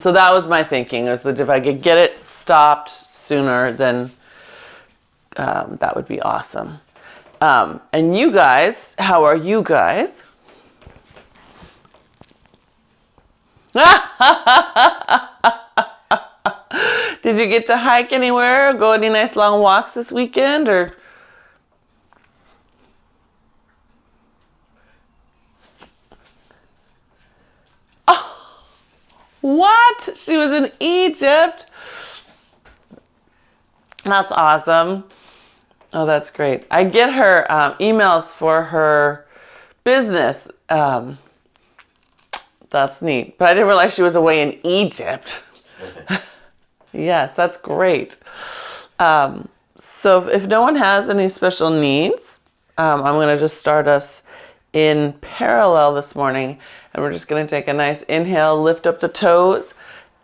So that was my thinking, is that if I could get it stopped sooner, then that would be awesome. And you guys, how are you guys? Did you get to hike anywhere? Or go any nice long walks this weekend? Or oh, what? She was in Egypt. That's awesome. Oh, that's great. I get her emails for her business. That's neat. But I didn't realize she was away in Egypt. Yes, that's great. So if no one has any special needs, I'm going to just start us in parallel this morning. And we're just going to take a nice inhale, lift up the toes.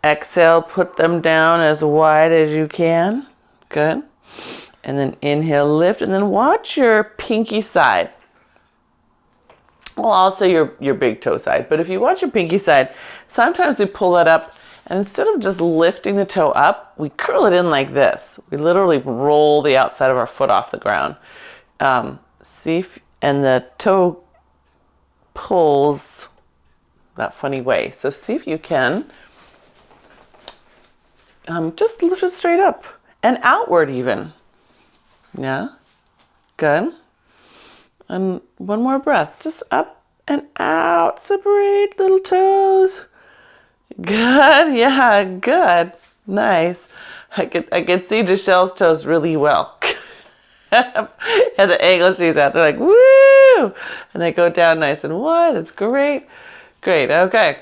Exhale, put them down as wide as you can. Good. And then inhale, lift, and then watch your pinky side. Well, also your big toe side. But if you watch your pinky side, sometimes we pull that up, and instead of just lifting the toe up, we curl it in like this. We literally roll the outside of our foot off the ground. And the toe pulls that funny way. So see if you can just lift it straight up and outward even. Yeah, good. And one more breath, just up and out, separate little toes. Good, yeah, good, nice. I could see Jachelle's toes really well. And the angle she's at, they're like, woo! And they go down nice and wide, that's great. Great, okay.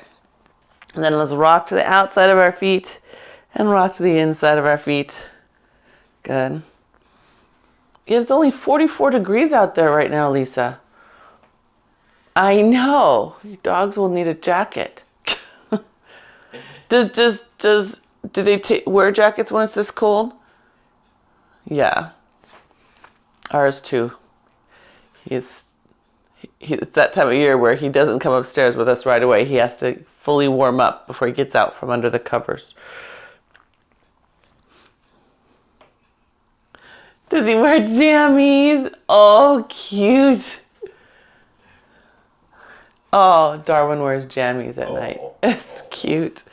And then let's rock to the outside of our feet and rock to the inside of our feet. Good. It's only 44 degrees out there right now, Lisa. I know. Your dogs will need a jacket. Do they wear jackets when it's this cold? Yeah. Ours too. It's that time of year where he doesn't come upstairs with us right away. He has to fully warm up before he gets out from under the covers. Does he wear jammies? Oh, cute. Oh, Darwin wears jammies at night. It's cute.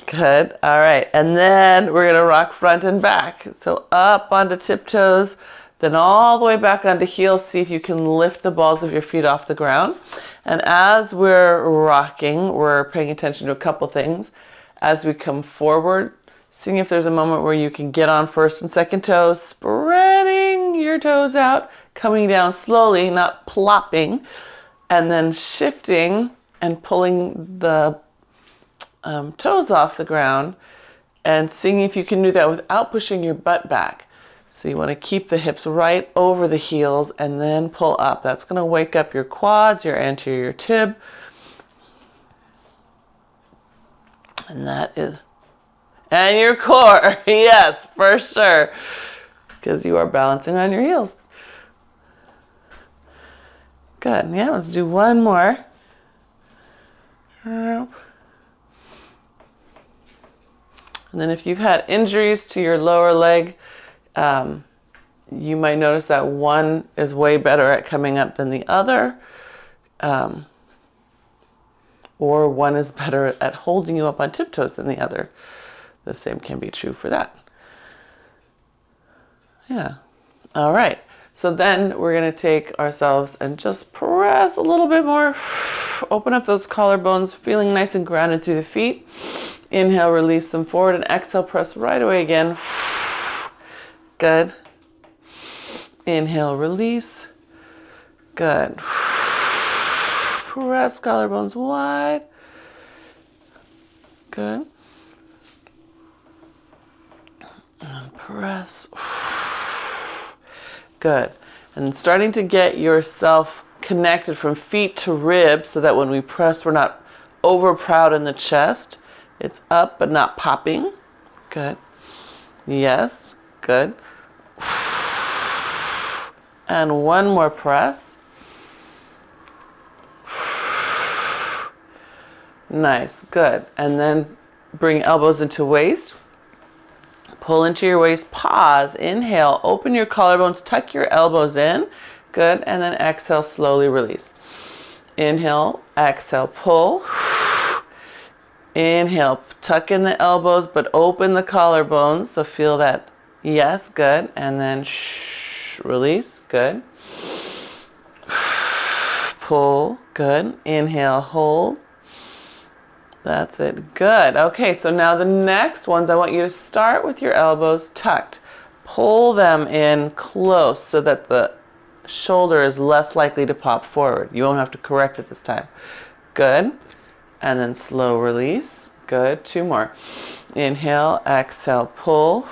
Good. All right. And then we're going to rock front and back. So up onto tiptoes, then all the way back onto heels. See if you can lift the balls of your feet off the ground. And as we're rocking, we're paying attention to a couple things. As we come forward, seeing if there's a moment where you can get on first and second toes, spreading your toes out, coming down slowly, not plopping, and then shifting and pulling the toes off the ground, and seeing if you can do that without pushing your butt back. So you want to keep the hips right over the heels and then pull up. That's going to wake up your quads, your anterior tib. And that is... And your core, yes, for sure, because you are balancing on your heels. Good, yeah, let's do one more. And then if you've had injuries to your lower leg, you might notice that one is way better at coming up than the other, or one is better at holding you up on tiptoes than the other. The same can be true for that. Yeah. All right. So then we're going to take ourselves and just press a little bit more. Open up those collarbones, feeling nice and grounded through the feet. Inhale, release them forward, and exhale, press right away again. Good. Inhale, release. Good. Press collarbones wide. Good. And press. Good. And starting to get yourself connected from feet to ribs so that when we press, we're not over proud in the chest. It's up but not popping. Good. Yes. Good. And one more press. Nice. Good. And then bring elbows into waist. Pull into your waist, pause, inhale, open your collarbones, tuck your elbows in. Good, and then exhale, slowly release. Inhale, exhale, pull. Inhale, tuck in the elbows, but open the collarbones, so feel that. Yes, good, and then release, good. Pull, good. Inhale, hold. That's it. Good. Okay, so now the next ones, I want you to start with your elbows tucked. Pull them in close so that the shoulder is less likely to pop forward. You won't have to correct it this time. Good. And then slow release. Good. 2 more. Inhale, exhale, pull.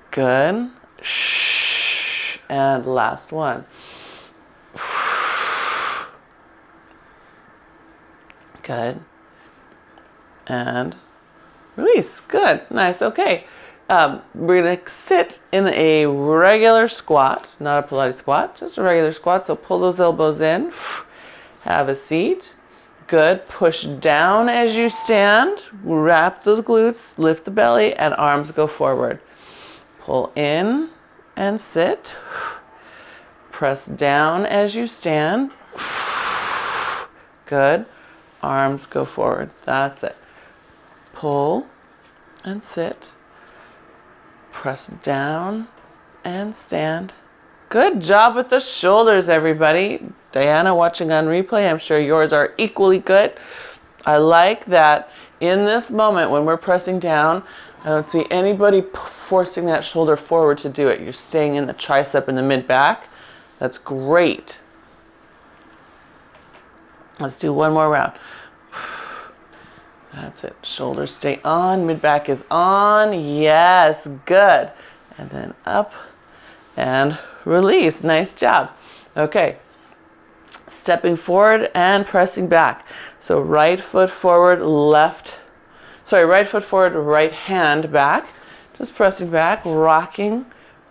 Good. And last one. Good. And release. Good. Nice. Okay. We're going to sit in a regular squat, not a Pilates squat, just a regular squat. So pull those elbows in. Have a seat. Good. Push down as you stand. Wrap those glutes. Lift the belly and arms go forward. Pull in and sit. Press down as you stand. Good. Arms go forward. That's it. Pull and sit. Press down and stand. Good job with the shoulders, everybody. Diana watching on replay, I'm sure yours are equally good. I like that in this moment when we're pressing down, I don't see anybody forcing that shoulder forward to do it. You're staying in the tricep and the mid-back. That's great. Let's do one more round. That's it. Shoulders stay on. Mid-back is on. Yes. Good. And then up and release. Nice job. Okay. Stepping forward and pressing back. So right foot forward, right foot forward, right hand back. Just pressing back, rocking,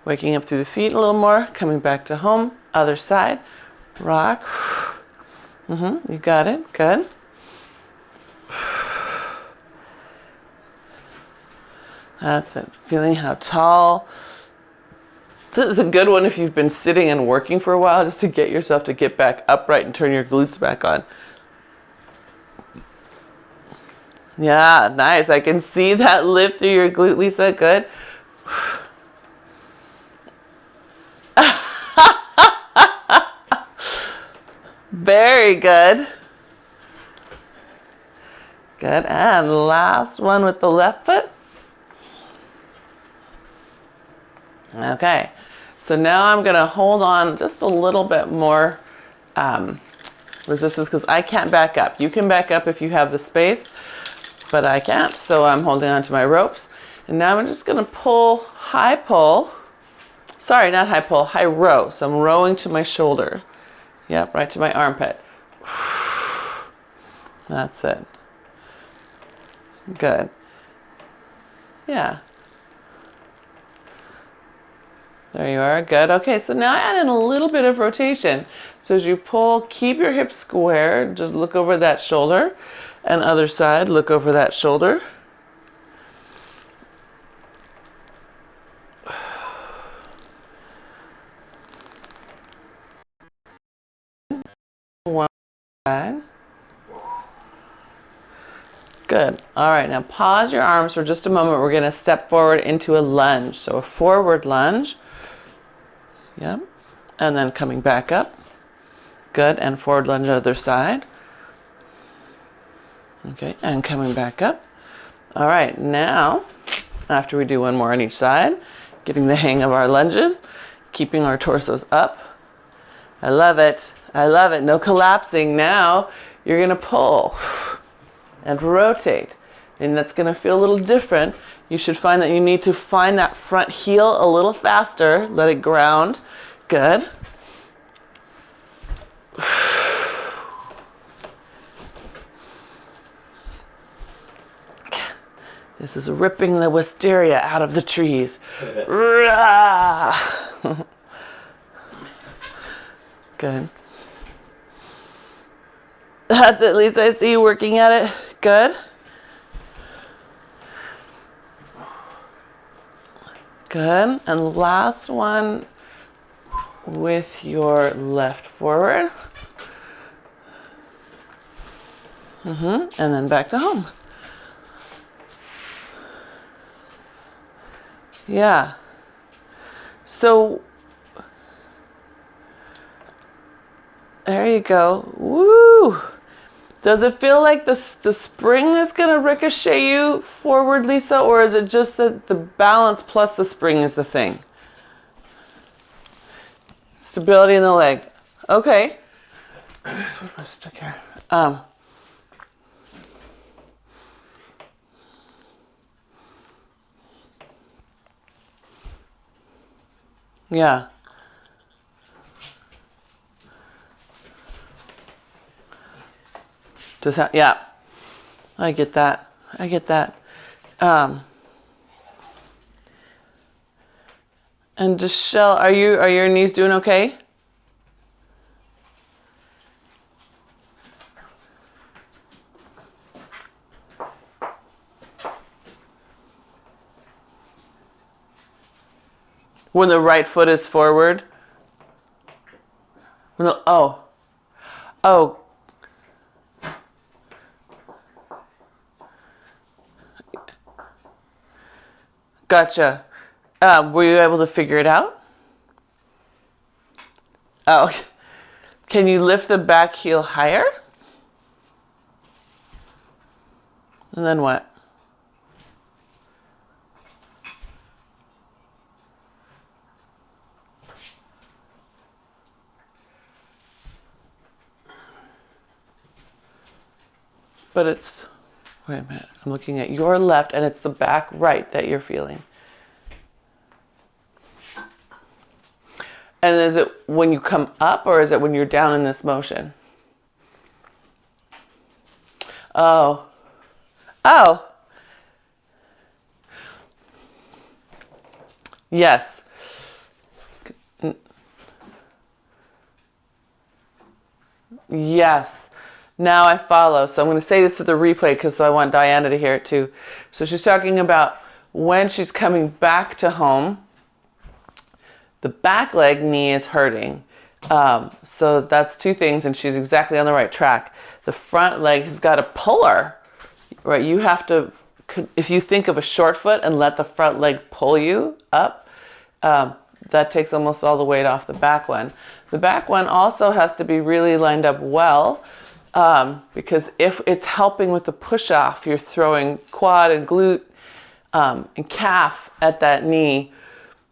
waking up through the feet a little more, coming back to home. Other side. Rock. You got it. Good. That's it. Feeling how tall. This is a good one if you've been sitting and working for a while, just to get yourself to get back upright and turn your glutes back on. Yeah, nice. I can see that lift through your glute, Lisa. Good. Very good. Good. And last one with the left foot. Okay. So now I'm going to hold on just a little bit more resistance because I can't back up. You can back up if you have the space, but I can't. So I'm holding on to my ropes. And now I'm just going to pull, high pull. Sorry, not high pull, high row. So I'm rowing to my shoulder. Yep, right to my armpit. That's it. Good. Yeah. There you are. Good. Okay, so now add in a little bit of rotation. So as you pull, keep your hips square. Just look over that shoulder. And other side, look over that shoulder. One side. Good. All right, now pause your arms for just a moment. We're going to step forward into a lunge. So a forward lunge. Yep. And then coming back up. Good. And forward lunge other side. Okay. And coming back up. All right. Now, after we do one more on each side, getting the hang of our lunges, keeping our torsos up. I love it. I love it. No collapsing. Now you're going to pull and rotate. And that's going to feel a little different. You should find that you need to find that front heel a little faster. Let it ground. Good. This is ripping the wisteria out of the trees. Good. That's at least I see you working at it. Good. Good. And last one with your left forward. And then back to home. Yeah. So there you go. Woo! Does it feel like the spring is going to ricochet you forward, Lisa, or is it just that the balance plus the spring is the thing? Stability in the leg. Okay. Just put my stick here. Yeah. Yeah. I get that. I get that. And Michelle, are your knees doing okay? When the right foot is forward? Oh. Gotcha. Were you able to figure it out? Oh. Can you lift the back heel higher? And then what? But it's, wait a minute, I'm looking at your left and it's the back right that you're feeling. And is it when you come up or is it when you're down in this motion? Oh. Oh. Yes. Yes. Now I follow. So I'm going to say this to the replay because I want Diana to hear it too. So she's talking about when she's coming back to home, the back leg knee is hurting. So that's two things, and she's exactly on the right track. The front leg has got a puller, right? You have to, if you think of a short foot and let the front leg pull you up, that takes almost all the weight off the back one. The back one also has to be really lined up well, because if it's helping with the push off, you're throwing quad and glute and calf at that knee.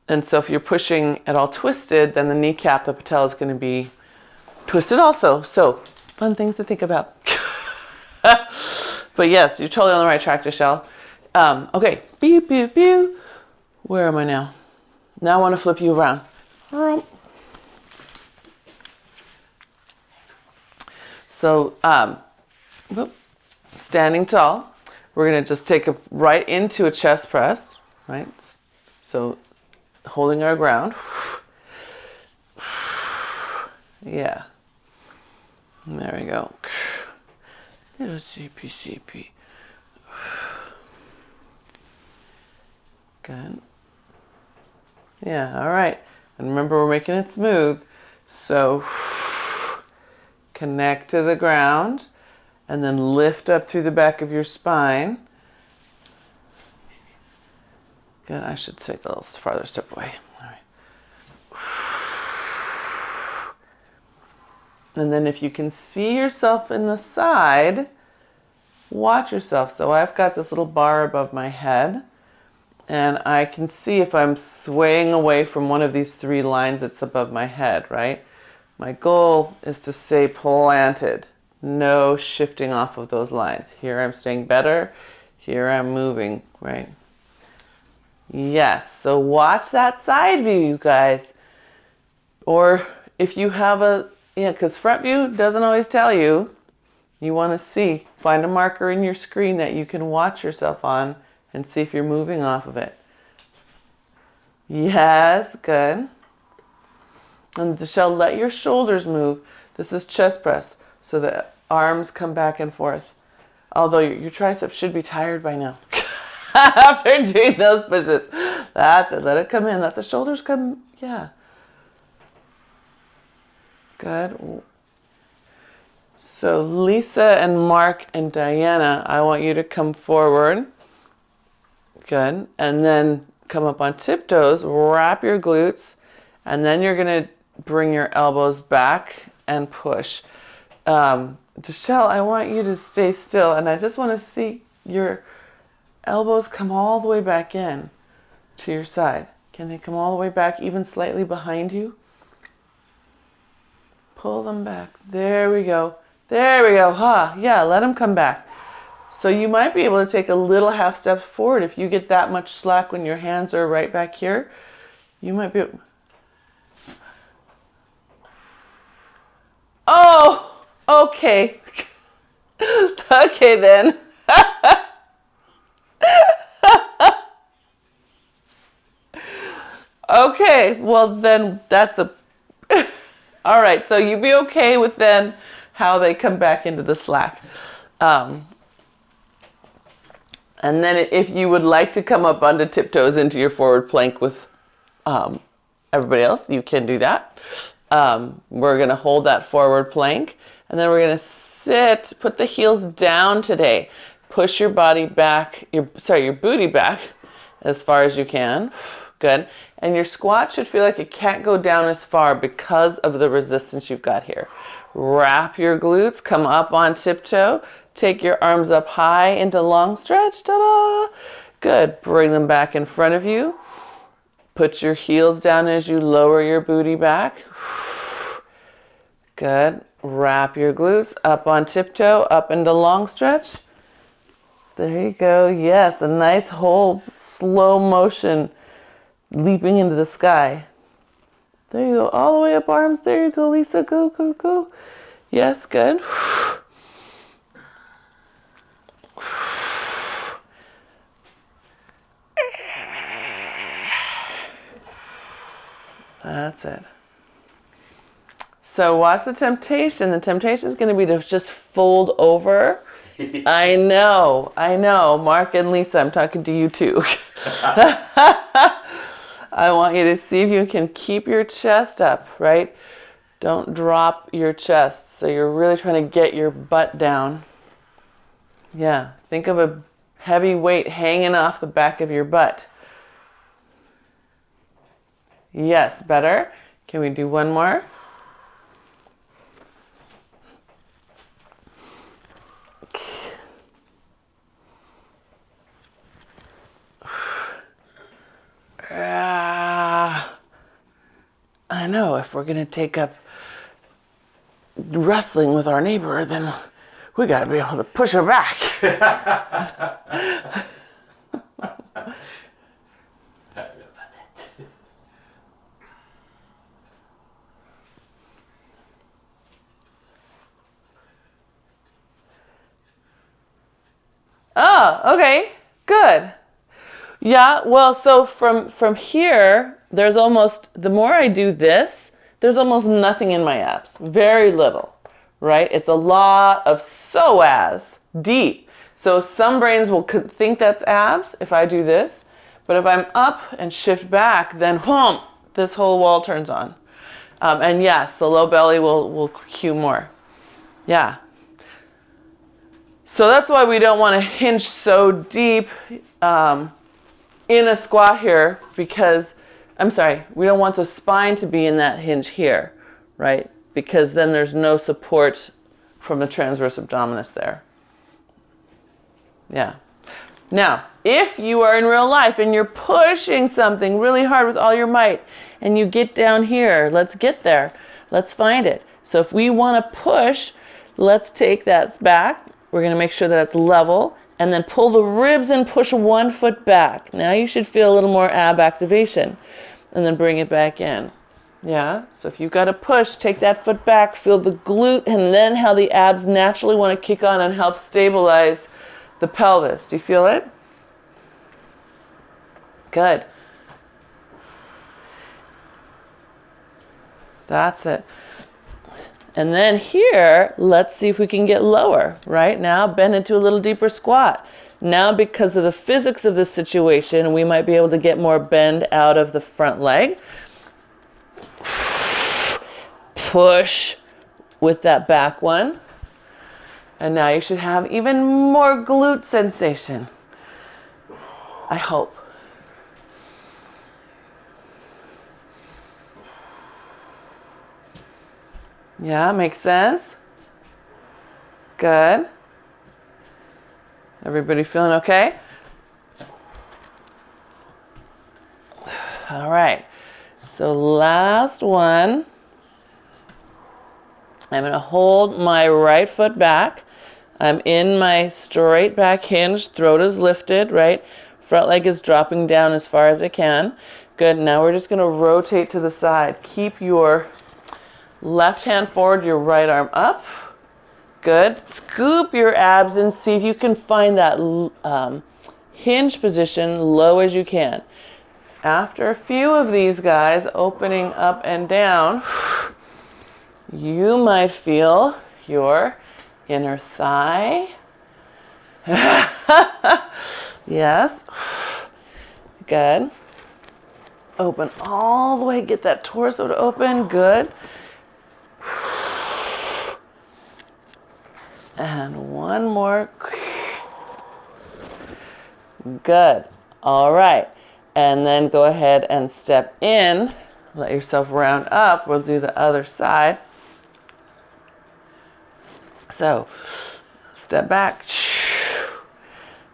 And so if you're pushing it all twisted, then the kneecap, the patella is going to be twisted also. So fun things to think about. But yes, you're totally on the right track, Michelle. Okay, pew, pew, pew. Where am I now? Now I want to flip you around. So, standing tall, we're going to just take it right into a chest press, right? So, holding our ground. Yeah. There we go. Little CP. Good. Yeah, all right. And remember, we're making it smooth. So, connect to the ground and then lift up through the back of your spine. Good. I should take a little farther step away. All right. And then if you can see yourself in the side, watch yourself. So I've got this little bar above my head, and I can see if I'm swaying away from one of these three lines that's above my head, right? My goal is to stay planted, no shifting off of those lines. Here I'm staying better, here I'm moving, right? Yes, so watch that side view, you guys. Or if you have because front view doesn't always tell you. You want to see, find a marker in your screen that you can watch yourself on and see if you're moving off of it. Yes, good. And Michelle, let your shoulders move. This is chest press. So the Arms come back and forth. Although your triceps should be tired by now. After doing those pushes. That's it. Let it come in. Let the shoulders come. Yeah. Good. So Lisa and Mark and Diana, I want you to come forward. Good. And then come up on tiptoes, wrap your glutes, and then you're going to bring your elbows back and push. Deshelle, I want you to stay still, and I just want to see your elbows come all the way back in to your side. Can they come all the way back, even slightly behind you? Pull them back. There we go. There we go. Yeah, let them come back. So you might be able to take a little half step forward. If you get that much slack when your hands are right back here, you might be... Oh, okay. Okay then. Okay, well then that's a... All right, so you be okay with then how they come back into the slack. And then if you would like to come up onto tiptoes into your forward plank with everybody else, you can do that. We're going to hold that forward plank, and then we're going to sit, put the heels down today. Push your body back, your booty back as far as you can. Good. And your squat should feel like it can't go down as far because of the resistance you've got here. Wrap your glutes, come up on tiptoe, take your arms up high into long stretch. Ta-da! Good. Bring them back in front of you. Put your heels down as you lower your booty back. Good. Wrap your glutes up on tiptoe, up into long stretch. There you go. Yes, a nice whole slow motion leaping into the sky. There you go. All the way up arms. There you go, Lisa. Go, go, go. Yes, good. That's it. So watch the temptation. The temptation is going to be to just fold over. I know. Mark and Lisa, I'm talking to you too. I want you to see if you can keep your chest up, right? Don't drop your chest. So you're really trying to get your butt down. Yeah, think of a heavy weight hanging off the back of your butt. Yes, better. Can we do one more? I know, if we're going to take up wrestling with our neighbor, then we got to be able to push her back. Oh, okay, good. Yeah, well, so from here, there's almost, the more I do this, there's almost nothing in my abs. Very little, right? It's a lot of psoas, deep. So some brains will think that's abs if I do this, but if I'm up and shift back, then this whole wall turns on. And yes, the low belly will cue more. Yeah. So that's why we don't want to hinge so deep in a squat here, because, we don't want the spine to be in that hinge here, right? Because then there's no support from the transverse abdominis there. Yeah. Now, if you are in real life and you're pushing something really hard with all your might and you get down here, let's get there. Let's find it. So if we want to push, let's take that back. We're going to make sure that it's level, and then pull the ribs and push 1 foot back. Now you should feel a little more ab activation, and then bring it back in. Yeah, so if you've got to push, take that foot back, feel the glute, and then how the abs naturally want to kick on and help stabilize the pelvis. Do you feel it? Good. That's it. And then here, let's see if we can get lower. Right now, bend into a little deeper squat. Now, because of the physics of this situation, we might be able to get more bend out of the front leg. Push with that back one. And now you should have even more glute sensation. I hope. Yeah, makes sense? Good. Everybody feeling okay? All right. So last one. I'm going to hold my right foot back. I'm in my straight back hinge. Throat is lifted, right? Front leg is dropping down as far as it can. Good. Now we're just going to rotate to the side. Keep your left hand forward, your right arm up. Good. Scoop your abs and see if you can find that hinge position low as you can. After a few of these guys opening up and down, you might feel your inner thigh. Yes. Good. Open all the way. Get that torso to open. Good. And one more. Good. All right. And then go ahead and step in. Let yourself round up. We'll do the other side. So, step back.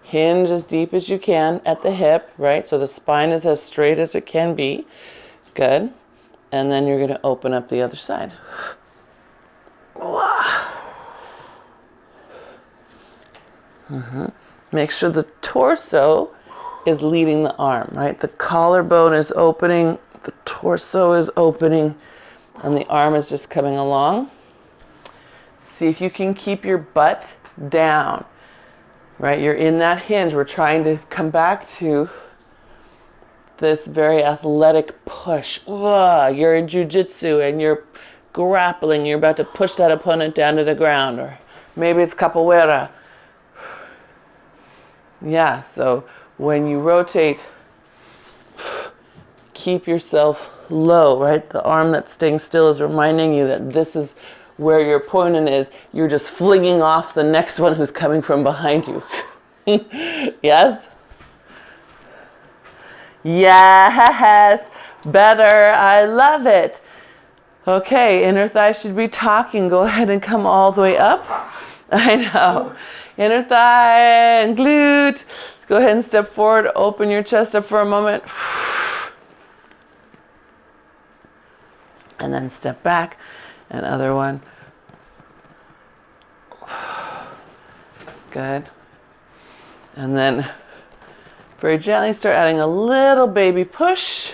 Hinge as deep as you can at the hip, right? So the spine is as straight as it can be. Good. And then you're going to open up the other side. Make sure the torso is leading the arm, right? The collarbone is opening, the torso is opening, and the arm is just coming along. See if you can keep your butt down, right? You're in that hinge. We're trying to come back to this very athletic push. You're in jiu-jitsu and you're grappling. You're about to push that opponent down to the ground, or maybe it's capoeira. Yeah, so when you rotate, keep yourself low, right? The arm that's staying still is reminding you that this is where your opponent is. You're just flinging off the next one who's coming from behind you. Yes? Yes! Better. I love it. Okay, inner thigh should be talking. Go ahead and come all the way up. I know. Inner thigh and glute. Go ahead and step forward. Open your chest up for a moment. And then step back. And other one. Good. And then very gently start adding a little baby push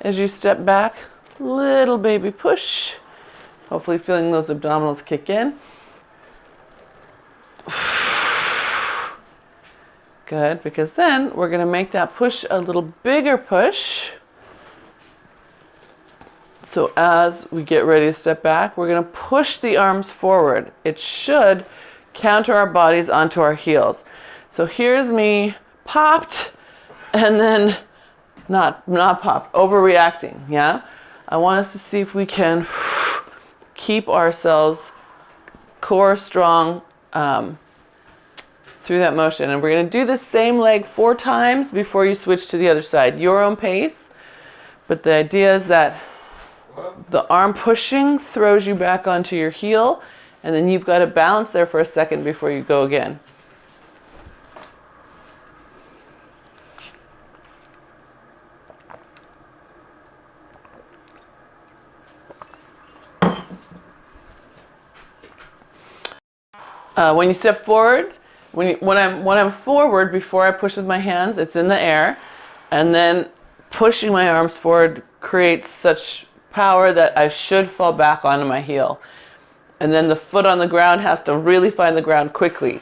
as you step back. Little baby push. Hopefully feeling those abdominals kick in. Good, because then we're going to make that push a little bigger push. So as we get ready to step back, we're going to push the arms forward. It should counter our bodies onto our heels. So here's me popped and then not popped, overreacting, yeah? I want us to see if we can keep ourselves core strong through that motion. And we're going to do the same leg 4 times before you switch to the other side. Your own pace. But the idea is that the arm pushing throws you back onto your heel, and then you've got to balance there for a second before you go again. When you step forward, when I'm forward, before I push with my hands, it's in the air, and then pushing my arms forward creates such power that I should fall back onto my heel. And then the foot on the ground has to really find the ground quickly.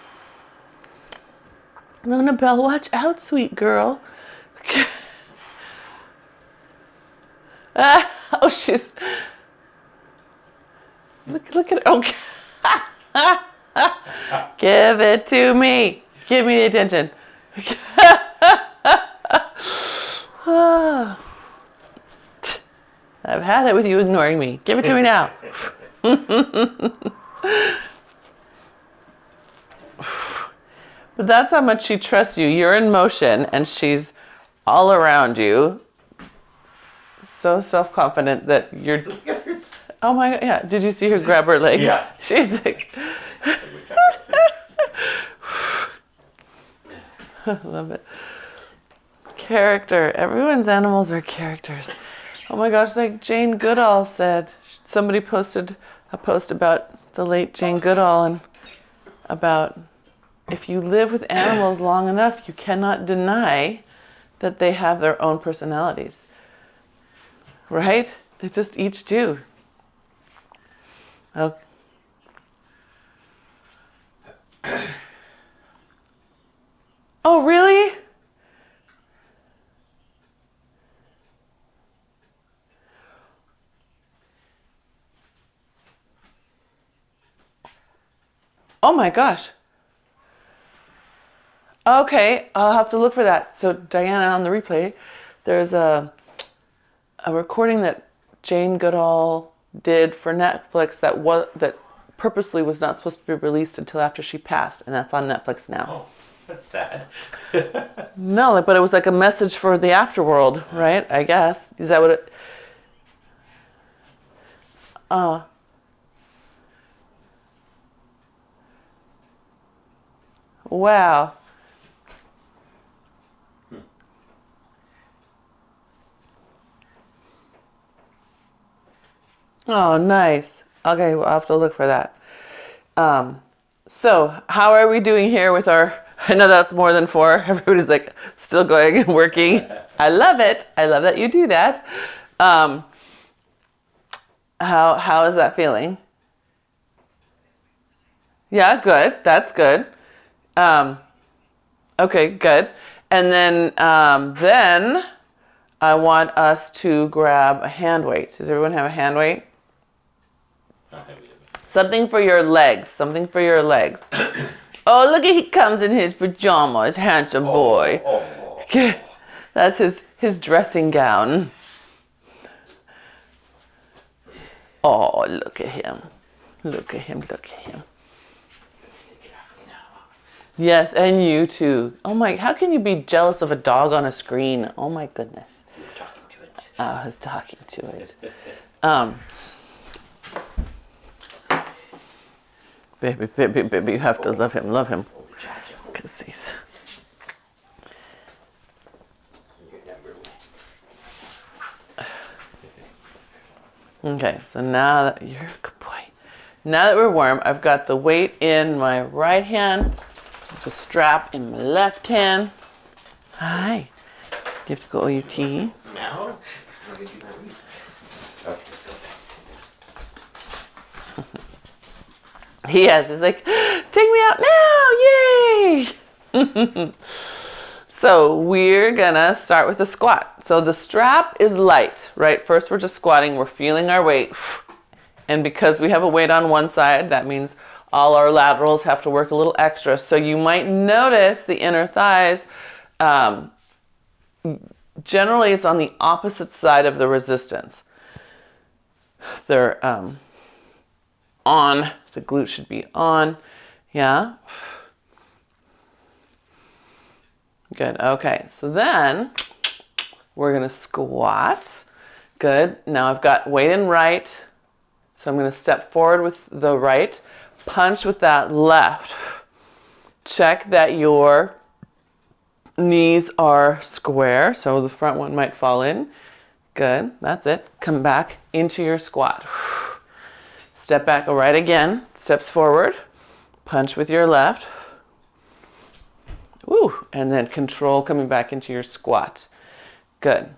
Luna Bell, watch out, sweet girl. Oh, she's... Look at it. Okay. Give it to me. Give me the attention. I've had it with you ignoring me. Give it to me now. But that's how much she trusts you. You're in motion and she's all around you. So self-confident that you're... Oh my God, yeah. Did you see her grab her leg? Yeah. She's like... I love it. Character. Everyone's animals are characters. Oh my gosh, like Jane Goodall said. Somebody posted a post about the late Jane Goodall and about if you live with animals long enough, you cannot deny that they have their own personalities. Right? They just each do. Oh. Oh, really? Oh my gosh. Okay, I'll have to look for that. So Diana, on the replay, there's a recording that Jane Goodall did for Netflix that purposely was not supposed to be released until after she passed, and that's on Netflix now. Oh, that's sad. No, but it was like a message for the afterworld, right? I guess. Is that what it... Wow. Oh, nice. Okay, we'll have to look for that. So how are we doing here with our... I know that's more than 4. Everybody's like still going and working. I love it. I love that you do that. How is that feeling? Yeah, good. That's good. Okay, good. And then I want us to grab a hand weight. Does everyone have a hand weight? Something for your legs. Something for your legs. Oh, look at he comes in his pajamas, handsome boy. Oh. That's his dressing gown. Oh, look at him. Look at him, look at him. Yes, and you too. Oh my, how can you be jealous of a dog on a screen? Oh my goodness. You were talking to it. I was talking to it. Baby, you have to love him. Because he's... Okay, so now that you're a good boy. Now that we're warm, I've got the weight in my right hand, the strap in my left hand. Hi. Do you have to go OUT? Now? Yes, it's like, take me out now, yay! So we're gonna start with a squat. So the strap is light, right? First we're just squatting, we're feeling our weight. And because we have a weight on one side, that means all our laterals have to work a little extra. So you might notice the inner thighs, generally it's on the opposite side of the resistance. They're on, the glute should be on, yeah? Good, okay, so then we're gonna squat. Good, now I've got weight in right, so I'm gonna step forward with the right, punch with that left. Check that your knees are square, so the front one might fall in. Good, that's it. Come back into your squat. Step back right again, steps forward, punch with your left. Woo, and then control coming back into your squat. Good.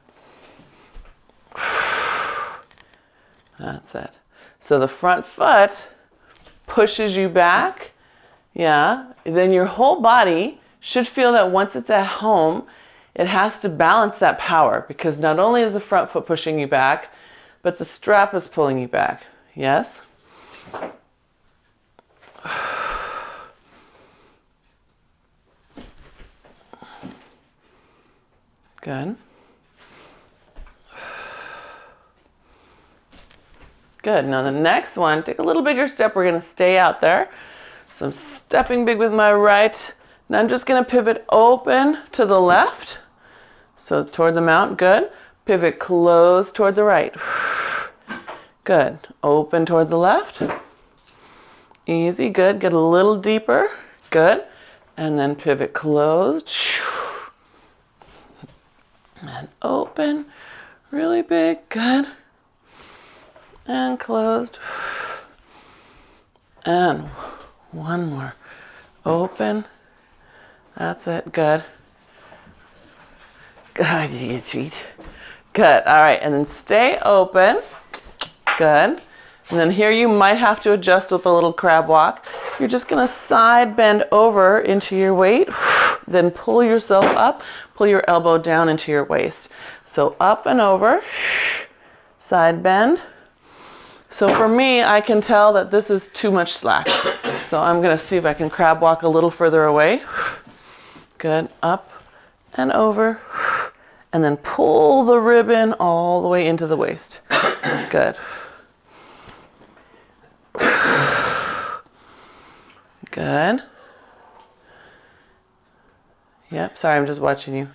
That's it. So the front foot pushes you back, yeah. Then your whole body should feel that once it's at home, it has to balance that power because not only is the front foot pushing you back, but the strap is pulling you back, yes? Good. Good. Now the next one, take a little bigger step. We're going to stay out there. So I'm stepping big with my right. Now I'm just going to pivot open to the left. So toward the mount. Good. Pivot close toward the right. Good. Open toward the left. Easy. Good. Get a little deeper. Good. And then pivot closed. And open. Really big. Good. And closed. And one more. Open. That's it. Good. Good. You sweet. Good. All right. And then stay open. Good. And then here you might have to adjust with a little crab walk. You're just going to side bend over into your weight. Then pull yourself up. Pull your elbow down into your waist. So up and over. Side bend. So for me, I can tell that this is too much slack. So I'm going to see if I can crab walk a little further away. Good. Up and over. And then pull the ribbon all the way into the waist. Good. Good. Yep, sorry, I'm just watching you.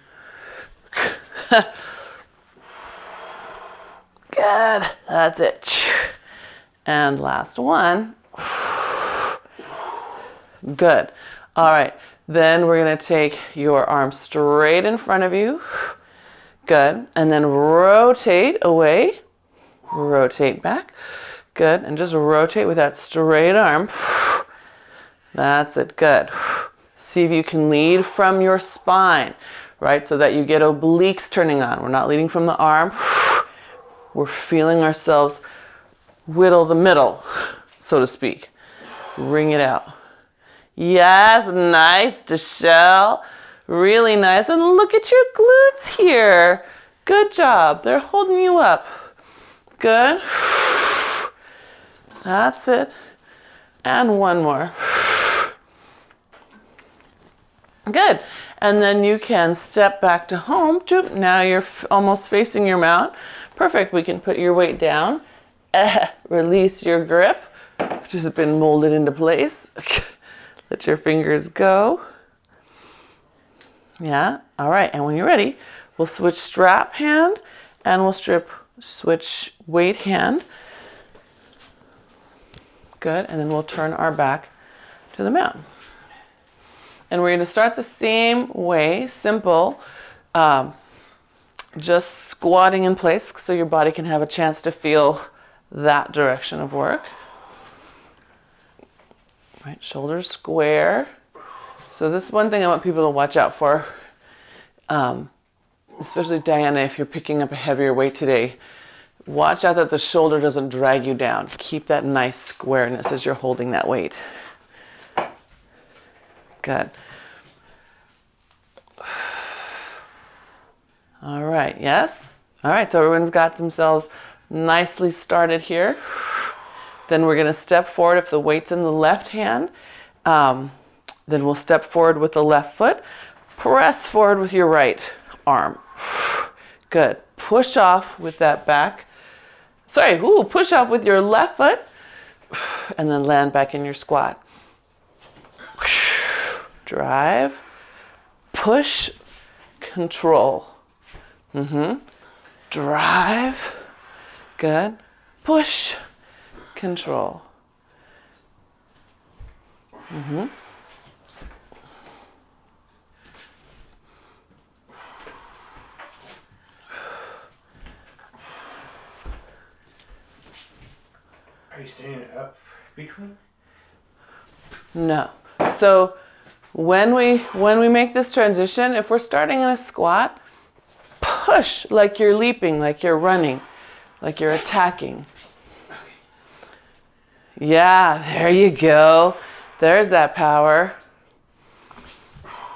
Good. That's it. And last one. Good. All right. Then we're going to take your arm straight in front of you. Good. And then rotate away. Rotate back. Good. And just rotate with that straight arm. That's it. Good. See if you can lead from your spine, right? So that you get obliques turning on. We're not leading from the arm. We're feeling ourselves whittle the middle, so to speak. Wring it out. Yes, nice, Deshelle. Really nice. And look at your glutes here. Good job. They're holding you up. Good. That's it. And one more. Good. And then you can step back to home. Now you're almost facing your mount. Perfect. We can put your weight down. Release your grip, which has been molded into place. Let your fingers go. Yeah. All right. And when you're ready, we'll switch strap hand and we'll switch weight hand. Good. And then we'll turn our back to the mount. And we're going to start the same way, simple, just squatting in place so your body can have a chance to feel that direction of work. Right, shoulders square. So this is one thing I want people to watch out for, especially Diana, if you're picking up a heavier weight today. Watch out that the shoulder doesn't drag you down. Keep that nice squareness as you're holding that weight. Good. All right, yes? All right, so everyone's got themselves nicely started here. Then we're gonna step forward if the weight's in the left hand. Then we'll step forward with the left foot. Press forward with your right arm. Good. Push off with that back. Push off with your left foot. And then land back in your squat. Drive, push, control. Drive, good, push, control. Are you standing up between? No. So when we make this transition, if we're starting in a squat, push like you're leaping, like you're running, like you're attacking. Yeah, there you go. There's that power.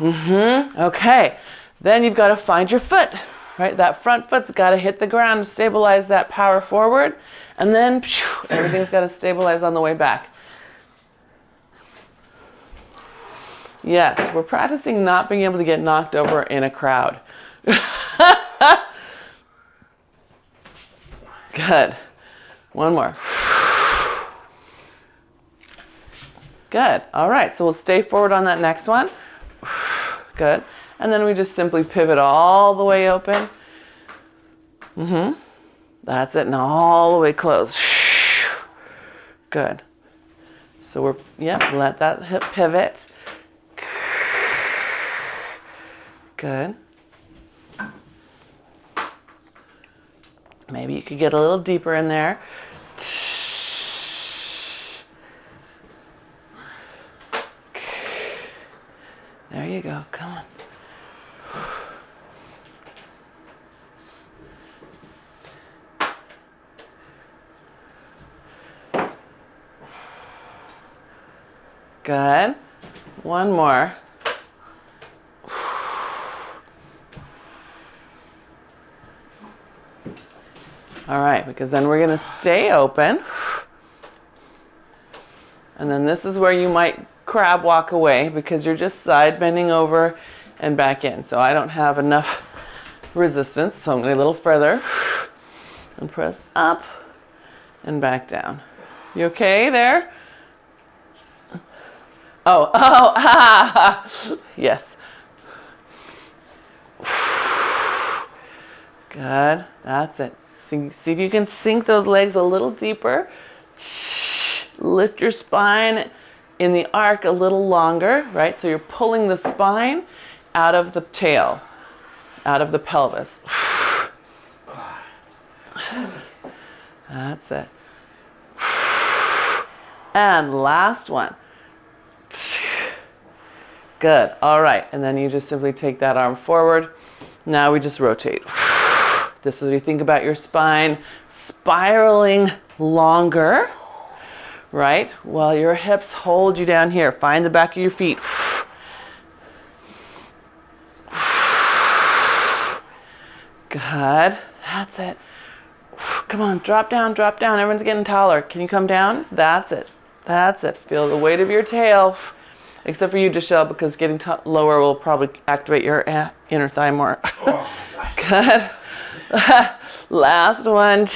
Okay. Then you've got to find your foot. right? That front foot's got to hit the ground to stabilize that power forward, and then everything's got to stabilize on the way back. Yes, we're practicing not being able to get knocked over in a crowd. Good. One more. Good. All right, so we'll stay forward on that next one. Good. And then we just simply pivot all the way open. That's it, and all the way closed. Good. So let that hip pivot. Good. Maybe you could get a little deeper in there. There you go. Come on. Good. One more. All right, because then we're going to stay open. And then this is where you might crab walk away because you're just side bending over and back in. So I don't have enough resistance, so I'm going to go a little further and press up and back down. You okay there? Yes. Good, that's it. See if you can sink those legs a little deeper. Lift your spine in the arc a little longer, right? So you're pulling the spine out of the tail, out of the pelvis. That's it. And last one. Good. All right. And then you just simply take that arm forward. Now we just rotate. This is where you think about your spine spiraling longer, right? While your hips hold you down here. Find the back of your feet. Good. That's it. Come on, drop down, drop down. Everyone's getting taller. Can you come down? That's it. That's it. Feel the weight of your tail. Except for you, Deshelle, because getting lower will probably activate your inner thigh more. Good. Last one.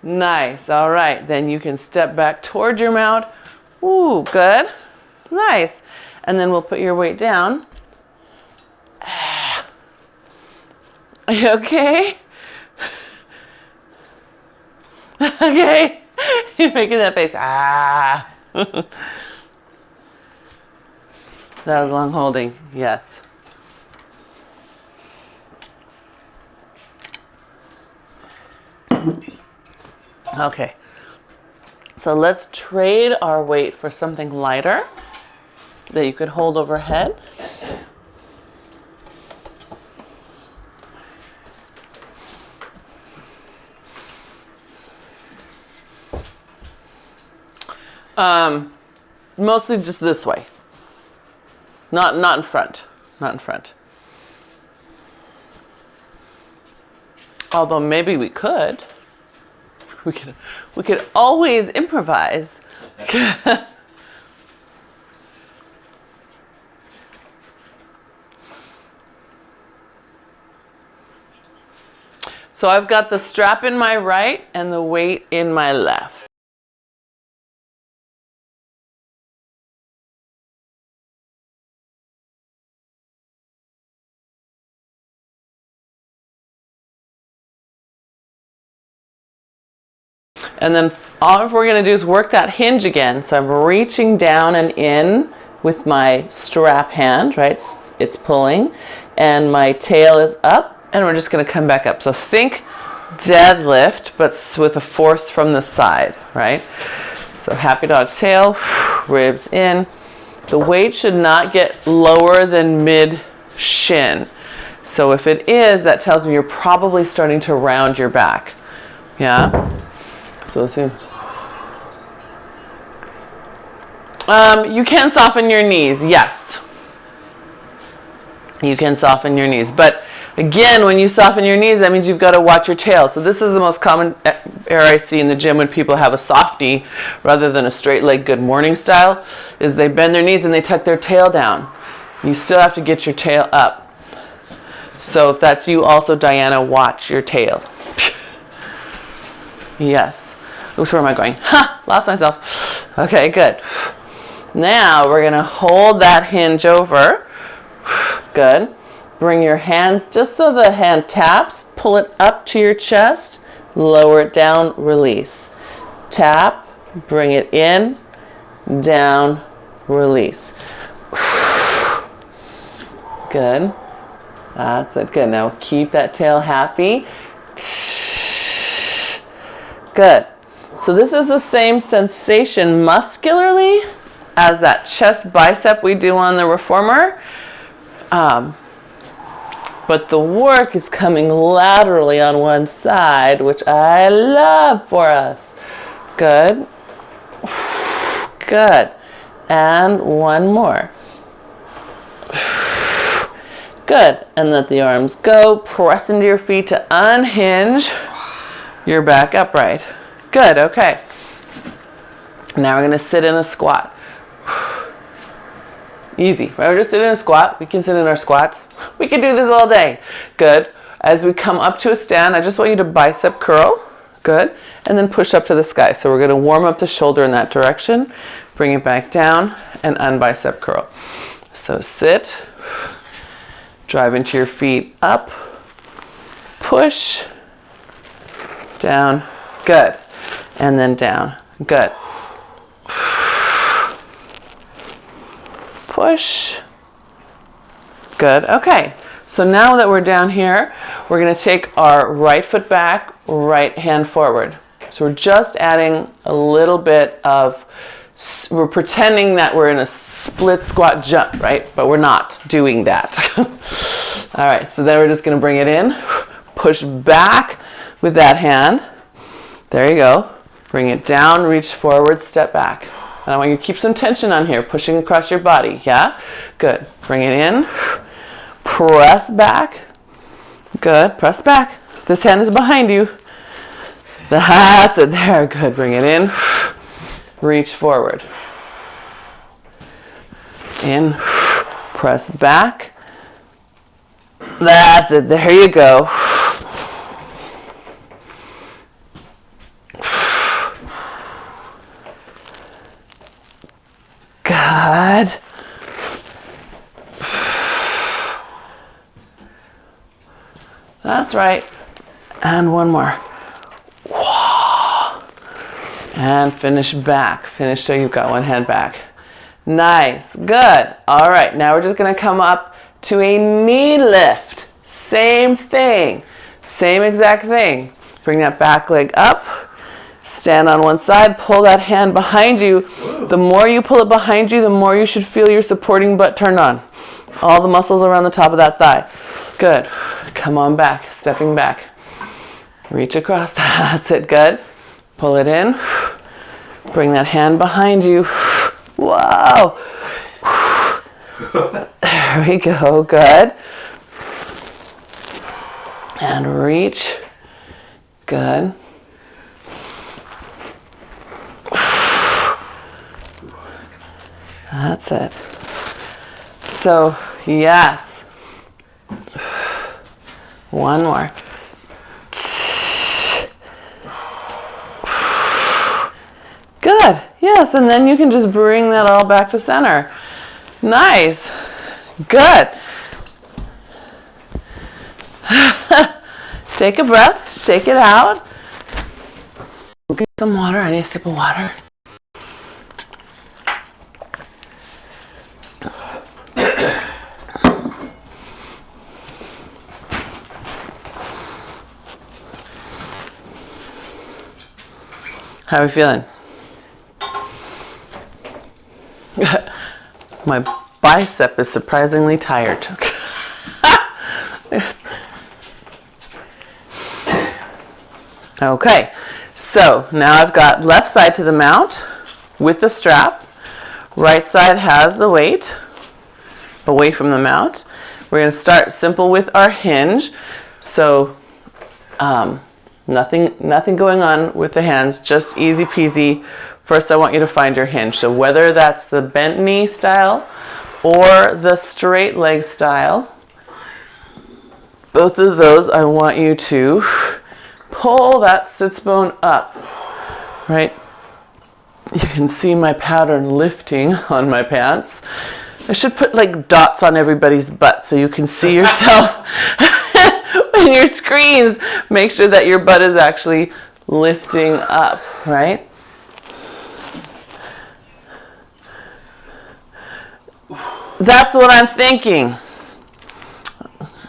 Nice. All right. Then you can step back toward your mount. Ooh, good. Nice. And then we'll put your weight down. Are you okay? Okay. You're making that face. Ah. That was long holding. Yes. Okay. So let's trade our weight for something lighter that you could hold overhead. Mostly just this way. Not in front. Not in front. Although maybe we could. We could always improvise. So I've got the strap in my right and the weight in my left. And then all we're going to do is work that hinge again. So I'm reaching down and in with my strap hand, right? It's pulling. And my tail is up. And we're just going to come back up. So think deadlift, but with a force from the side, right? So happy dog tail, ribs in. The weight should not get lower than mid shin. So if it is, that tells me you're probably starting to round your back. Yeah? So soon. You can soften your knees, yes. You can soften your knees, but Again, when you soften your knees, that means you've got to watch your tail. So this is the most common error I see in the gym when people have a softie rather than a straight leg good morning style, is they bend their knees and they tuck their tail down. You still have to get your tail up. So if that's you also, Diana, watch your tail. Yes. Oops, where am I going? Ha! Lost myself. Okay, good. Now we're going to hold that hinge over. Good. Bring your hands just so the hand taps. Pull it up to your chest. Lower it down. Release. Tap. Bring it in. Down. Release. Good. That's it. Good. Now keep that tail happy. Good. So this is the same sensation muscularly as that chest bicep we do on the reformer. But the work is coming laterally on one side, which I love for us. Good. Good. And one more. Good. And let the arms go. Press into your feet to unhinge your back upright. Good. Okay. Now we're going to sit in a squat. Easy. Right? We're just sitting in a squat. We can sit in our squats. We can do this all day. Good. As we come up to a stand, I just want you to bicep curl. Good. And then push up to the sky. So we're going to warm up the shoulder in that direction. Bring it back down and unbicep curl. So sit. Drive into your feet up. Push. Down. Good. And then down. Good. Push. Good. Okay. So now that we're down here, we're going to take our right foot back, right hand forward. So we're just adding a little bit of, we're pretending that we're in a split squat jump, right? But we're not doing that. All right. So then we're just going to bring it in, push back with that hand. There you go. Bring it down, reach forward, step back. And I want you to keep some tension on here, pushing across your body, yeah? Good. Bring it in. Press back. Good. Press back. This hand is behind you. That's it. There. Good. Bring it in. Reach forward. In. Press back. That's it. There you go. Good. That's right. And one more. And finish back. Finish so you've got one hand back. Nice. Good. All right. Now we're just going to come up to a knee lift. Same thing. Same exact thing. Bring that back leg up. Stand on one side, pull that hand behind you. The more you pull it behind you, the more you should feel your supporting butt turn on. All the muscles around the top of that thigh. Good. Come on back, stepping back. Reach across. That's it. Good. Pull it in. Bring that hand behind you. Wow. There we go. Good. And reach. Good. That's it. So, yes. One more. Good. Yes, and then you can just bring that all back to center. Nice. Good. Take a breath. Shake it out. Get some water. I need a sip of water. How are we feeling? My bicep is surprisingly tired. Okay, so now I've got left side to the mount with the strap. Right side has the weight away from the mount. We're going to start simple with our hinge. So nothing going on with the hands, just easy peasy. First, I want you to find your hinge. So whether that's the bent knee style or the straight leg style, both of those, I want you to pull that sits bone up, right? You can see my pattern lifting on my pants. I should put like dots on everybody's butt so you can see yourself in your screens. Make sure that your butt is actually lifting up, right? That's what I'm thinking.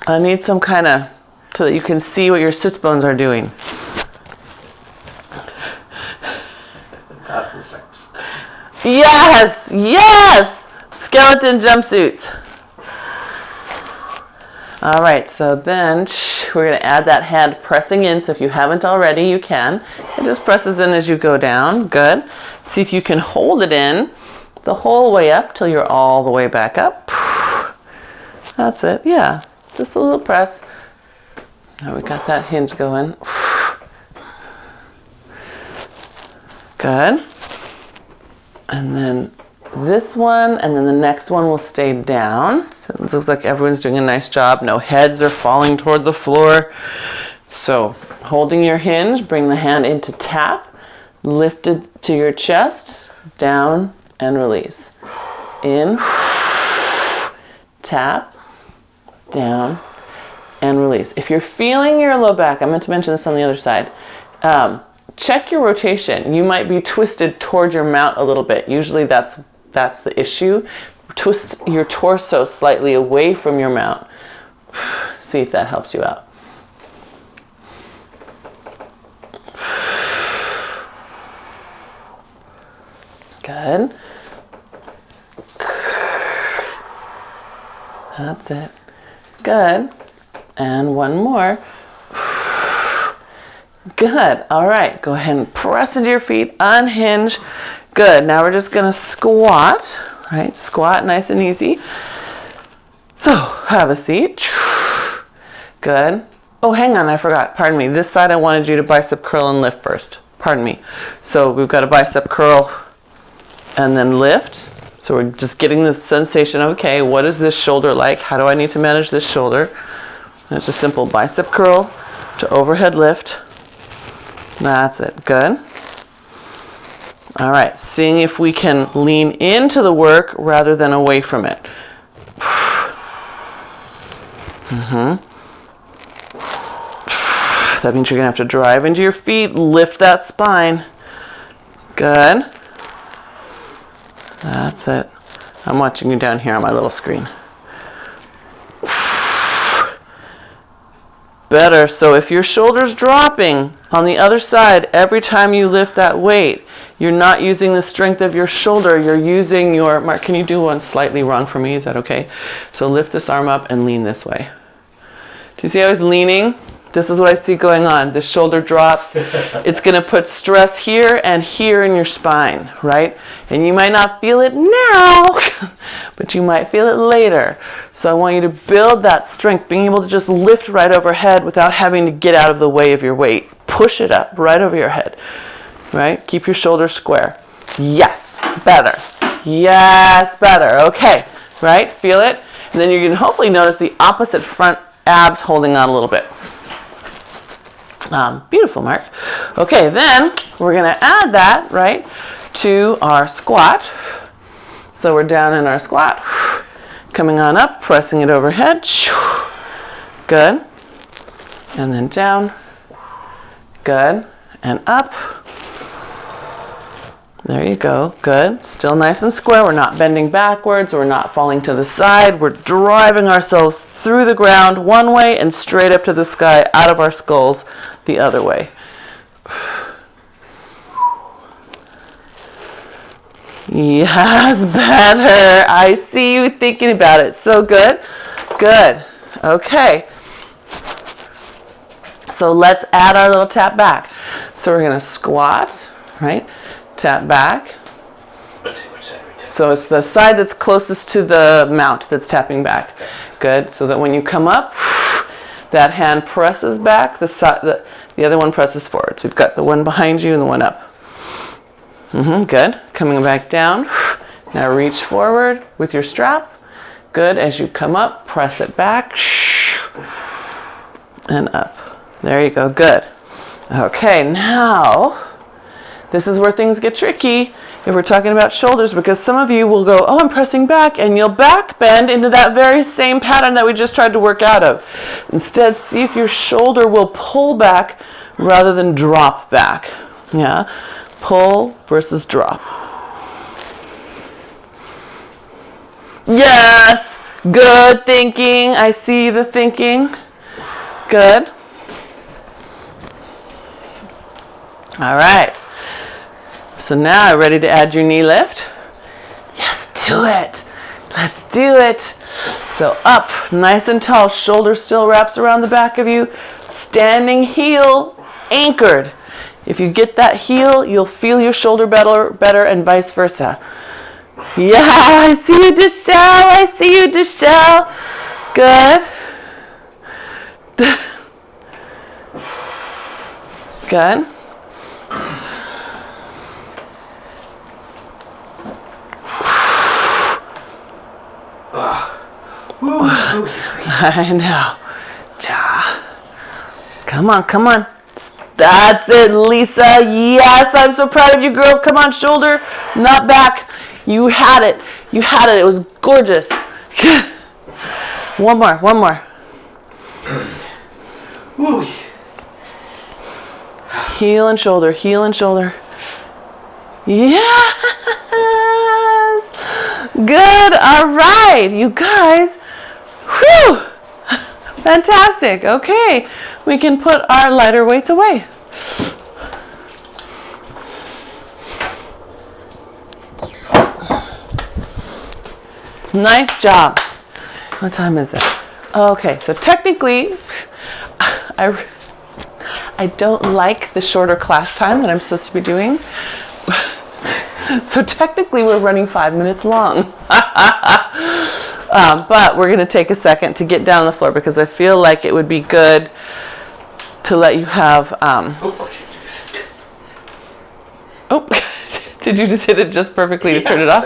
I need some kind of, so that you can see what your sits bones are doing. That's the stripes. Yes, yes! Skeleton jumpsuits. All right, so then we're going to add that hand pressing in. So if you haven't already, you can. It just presses in as you go down. Good. See if you can hold it in the whole way up till you're all the way back up. That's it. Yeah, just a little press. Now we got that hinge going. Good. And then this one, and then the next one will stay down. So it looks like everyone's doing a nice job. No heads are falling toward the floor. So holding your hinge, bring the hand into tap, lift it to your chest, down and release. In, tap, down, and release. If you're feeling your low back, I meant to mention this on the other side, check your rotation. You might be twisted toward your mount a little bit. Usually that's the issue. Twist your torso slightly away from your mount. See if that helps you out. Good. That's it. Good. And one more. Good. All right. Go ahead and press into your feet. Unhinge. Good. Now we're just going to squat. Right? Squat nice and easy. So have a seat. Good. Oh, hang on. I forgot. Pardon me. This side I wanted you to bicep curl and lift first. Pardon me. So we've got a bicep curl and then lift. So we're just getting the sensation of, okay, what is this shoulder like? How do I need to manage this shoulder? And it's a simple bicep curl to overhead lift. That's it. Good. All right. Seeing if we can lean into the work rather than away from it. That means you're going to have to drive into your feet, lift that spine. Good. That's it. I'm watching you down here on my little screen. Better. So if your shoulder's dropping on the other side, every time you lift that weight, you're not using the strength of your shoulder. You're using your, Mark, can you do one slightly wrong for me? Is that okay? So lift this arm up and lean this way. Do you see how he's leaning? This is what I see going on. The shoulder drops. It's going to put stress here and here in your spine, right? And you might not feel it now, but you might feel it later. So I want you to build that strength, being able to just lift right overhead without having to get out of the way of your weight. Push it up right over your head, right? Keep your shoulders square. Yes, better. Yes, better. Okay, right? Feel it? And then you can hopefully notice the opposite front abs holding on a little bit. Beautiful, Mark. Okay, then we're going to add that, right, to our squat. So we're down in our squat, coming on up, pressing it overhead. Good. And then down. Good. And up. There you go. Good. Still nice and square. We're not bending backwards. We're not falling to the side. We're driving ourselves through the ground one way and straight up to the sky, out of our skulls the other way. Yes, better. I see you thinking about it. So good. Good. Okay. So let's add our little tap back. So we're going to squat, right? Tap back. So it's the side that's closest to the mount that's tapping back. Good. So that when you come up, that hand presses back, the other one presses forward. So you've got the one behind you and the one up. Good. Coming back down. Now reach forward with your strap. Good. As you come up, press it back and up. There you go. Good. Okay, now this is where things get tricky if we're talking about shoulders, because some of you will go, oh, I'm pressing back, and you'll back bend into that very same pattern that we just tried to work out of. Instead, see if your shoulder will pull back rather than drop back. Yeah, pull versus drop. Yes, good thinking. I see the thinking. Good. All right. So now I'm ready to add your knee lift. Yes, do it. Let's do it. So up, nice and tall. Shoulder still wraps around the back of you. Standing heel, anchored. If you get that heel, you'll feel your shoulder better and vice versa. Yeah, I see you, Deshelle. I see you, Deshelle. Good. Good. I know. Come on, come on. That's it, Lisa. Yes, I'm so proud of you, girl. Come on, shoulder, not back. You had it. You had it. It was gorgeous. One more, one more. Heel and shoulder, heel and shoulder. Yes! Good. All right, you guys. Whew! Fantastic. Okay, we can put our lighter weights away. Nice job. What time is it? Okay, so technically, I don't like the shorter class time that I'm supposed to be doing. So technically we're running 5 minutes long. But we're going to take a second to get down on the floor because I feel like it would be good to let you have... did you just hit it just perfectly to turn it off?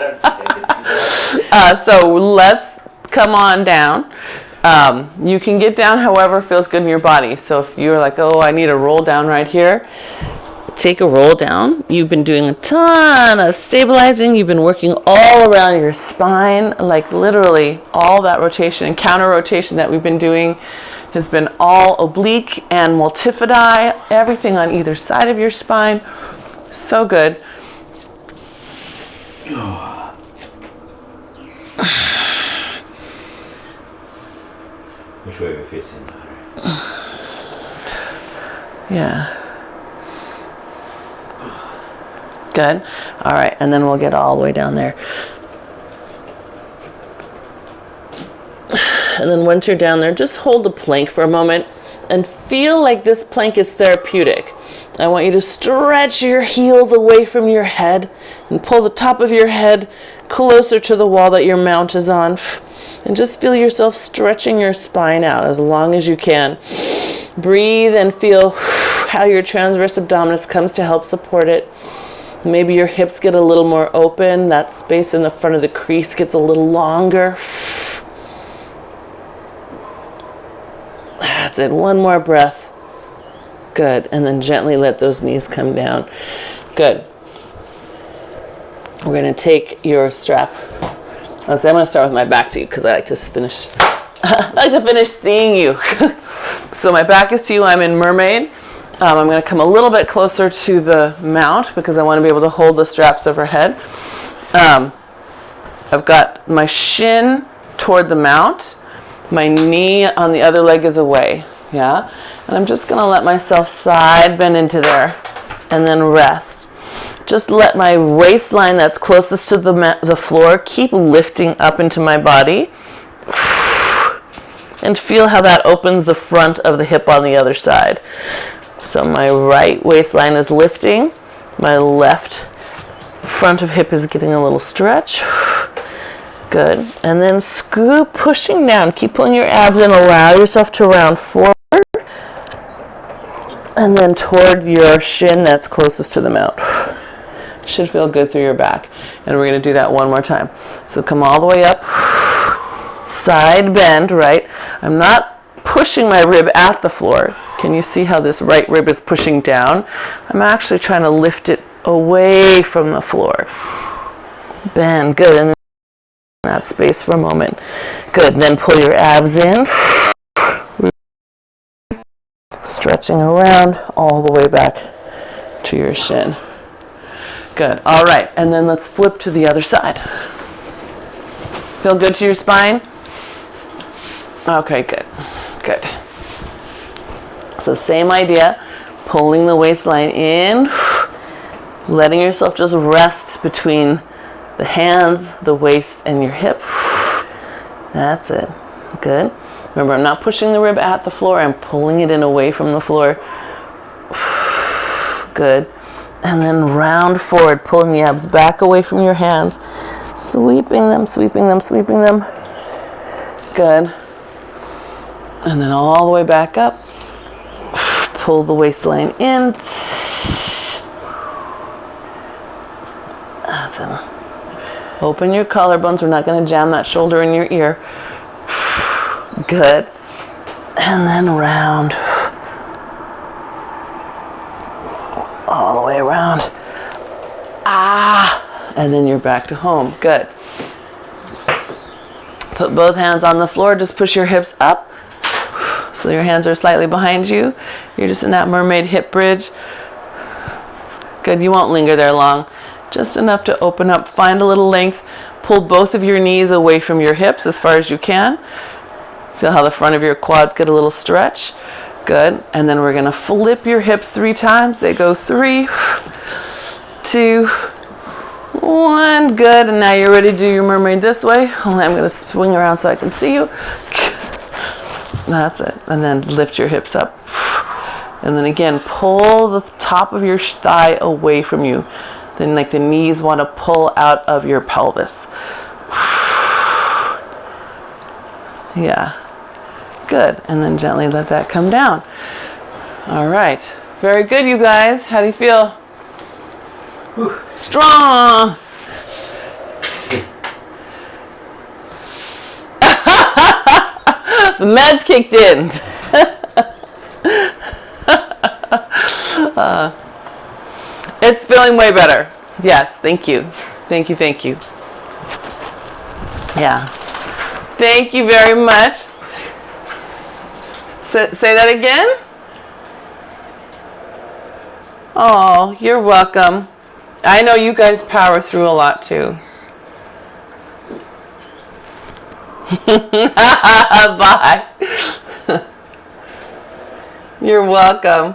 So let's come on down. You can get down however feels good in your body. So if you're like, oh, I need a roll down right here, take a roll down. You've been doing a ton of stabilizing. You've been working all around your spine, like literally all that rotation and counter rotation that we've been doing has been all oblique and multifidi, everything on either side of your spine. So good. Which way are we facing? Yeah. Good. All right, and then we'll get all the way down there. And then once you're down there, just hold the plank for a moment and feel like this plank is therapeutic. I want you to stretch your heels away from your head and pull the top of your head closer to the wall that your mount is on. And just feel yourself stretching your spine out as long as you can. Breathe and feel how your transverse abdominis comes to help support it. Maybe your hips get a little more open. That space in the front of the crease gets a little longer. That's it. One more breath. Good. And then gently let those knees come down. Good. We're going to take your strap. I'm going to start with my back to you because I like to finish. I like to finish seeing you. So my back is to you. I'm in mermaid. I'm going to come a little bit closer to the mount because I want to be able to hold the straps overhead. I've got my shin toward the mount. My knee on the other leg is away. Yeah? And I'm just going to let myself side bend into there and then rest. Just let my waistline that's closest to the floor keep lifting up into my body. And feel how that opens the front of the hip on the other side. So my right waistline is lifting, my left front of hip is getting a little stretch. Good. And then scoop, pushing down. Keep pulling your abs in. Allow yourself to round forward. And then toward your shin that's closest to the mat. Should feel good through your back. And we're going to do that one more time. So come all the way up. Side bend, right? I'm not pushing my rib at the floor. Can you see how this right rib is pushing down? I'm actually trying to lift it away from the floor. Bend. Good. And that space for a moment. Good. And then pull your abs in. Stretching around all the way back to your shin. Good. All right. And then let's flip to the other side. Feel good to your spine? Okay, good. Good. So same idea. Pulling the waistline in. Letting yourself just rest between the hands, the waist, and your hip. That's it. Good. Remember, I'm not pushing the rib at the floor. I'm pulling it in away from the floor. Good. And then round forward, pulling the abs back away from your hands. Sweeping them, sweeping them, sweeping them. Good. And then all the way back up. Pull the waistline in. That's it. Open your collarbones. We're not going to jam that shoulder in your ear. Good. And then round. All the way around. Ah! And then you're back to home. Good. Put both hands on the floor. Just push your hips up. So your hands are slightly behind you. You're just in that mermaid hip bridge. Good. You won't linger there long. Just enough to open up. Find a little length. Pull both of your knees away from your hips as far as you can. Feel how the front of your quads get a little stretch. Good. And then we're going to flip your hips 3 times. They go 3, 2, 1. Good. And now you're ready to do your mermaid this way. I'm going to swing around so I can see you. That's it. And then lift your hips up. And then again, pull the top of your thigh away from you. Then like the knees want to pull out of your pelvis. Yeah. Good. And then gently let that come down. All right. Very good, you guys. How do you feel? Whew. Strong. The meds kicked in. It's feeling way better. Yes, thank you. Thank you, thank you. Yeah. Thank you very much. Say that again? Oh, you're welcome. I know you guys power through a lot too. Bye. You're welcome.